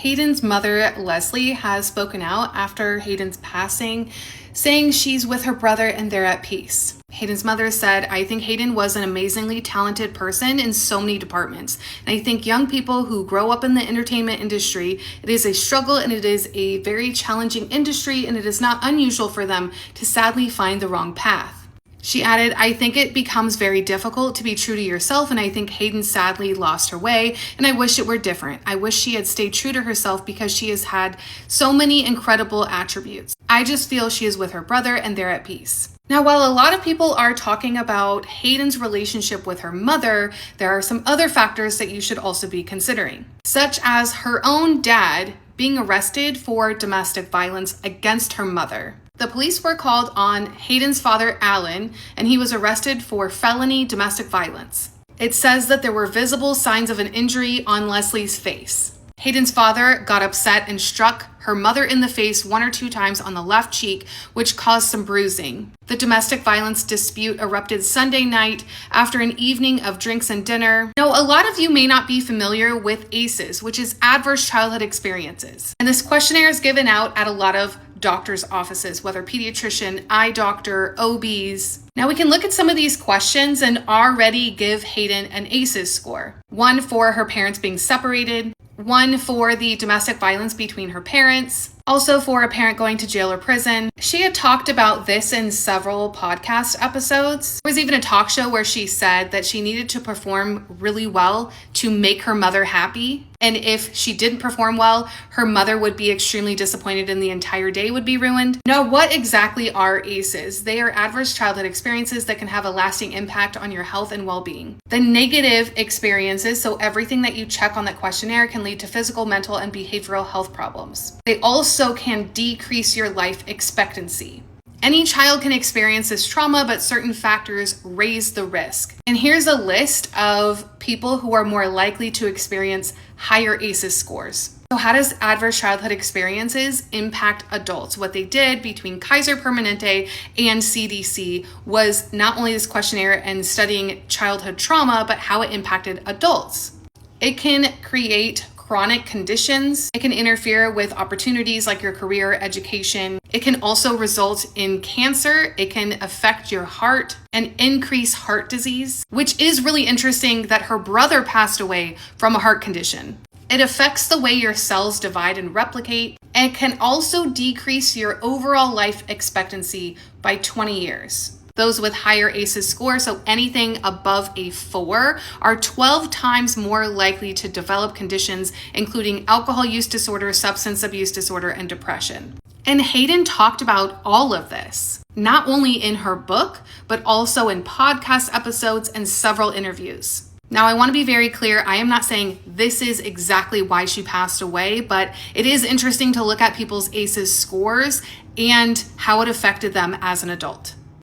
Hayden's mother, Leslie, has spoken out after Hayden's passing, saying she's with her brother and they're at peace. Hayden's mother said, "I think Hayden was an amazingly talented person in so many departments. And I think young people who grow up in the entertainment industry, it is a struggle and it is a very challenging industry, and it is not unusual for them to sadly find the wrong path." She added, "I think it becomes very difficult to be true to yourself, and I think Hayden sadly lost her way, and I wish it were different. I wish she had stayed true to herself because she has had so many incredible attributes. I just feel she is with her brother and they're at peace." Now, while a lot of people are talking about Hayden's relationship with her mother, there are some other factors that you should also be considering, such as her own dad being arrested for domestic violence against her mother. The police were called on Hayden's father, Alan, and he was arrested for felony domestic violence. It says that there were visible signs of an injury on Leslie's face. Hayden's father got upset and struck her mother in the face 1 or 2 times on the left cheek, which caused some bruising. The domestic violence dispute erupted Sunday night after an evening of drinks and dinner. Now, a lot of you may not be familiar with ACEs, which is Adverse Childhood Experiences. And this questionnaire is given out at a lot of doctor's offices, whether pediatrician, eye doctor, OBs. Now we can look at some of these questions and already give Hayden an ACEs score. 1 for her parents being separated, 1 for the domestic violence between her parents, also for a parent going to jail or prison. She had talked about this in several podcast episodes. There was even a talk show where she said that she needed to perform really well to make her mother happy. And if she didn't perform well, her mother would be extremely disappointed and the entire day would be ruined. Now, what exactly are ACEs? They are adverse childhood experiences that can have a lasting impact on your health and well-being. The negative experiences, so everything that you check on that questionnaire, can lead to physical, mental, and behavioral health problems. They also can decrease your life expectancy. Any child can experience this trauma, but certain factors raise the risk. And here's a list of people who are more likely to experience higher ACEs scores. So how does adverse childhood experiences impact adults? What they did between Kaiser Permanente and CDC was not only this questionnaire and studying childhood trauma, but how it impacted adults. It can create chronic conditions. It can interfere with opportunities like your career, education. It can also result in cancer. It can affect your heart and increase heart disease, which is really interesting that her brother passed away from a heart condition. It affects the way your cells divide and replicate, and can also decrease your overall life expectancy by 20 years. Those with higher ACEs score, so anything above a 4, are 12 times more likely to develop conditions including alcohol use disorder, substance abuse disorder, and depression. And Hayden talked about all of this, not only in her book, but also in podcast episodes and several interviews. Now, I want to be very clear, I am not saying this is exactly why she passed away, but it is interesting to look at people's ACEs scores and how it affected them as an adult.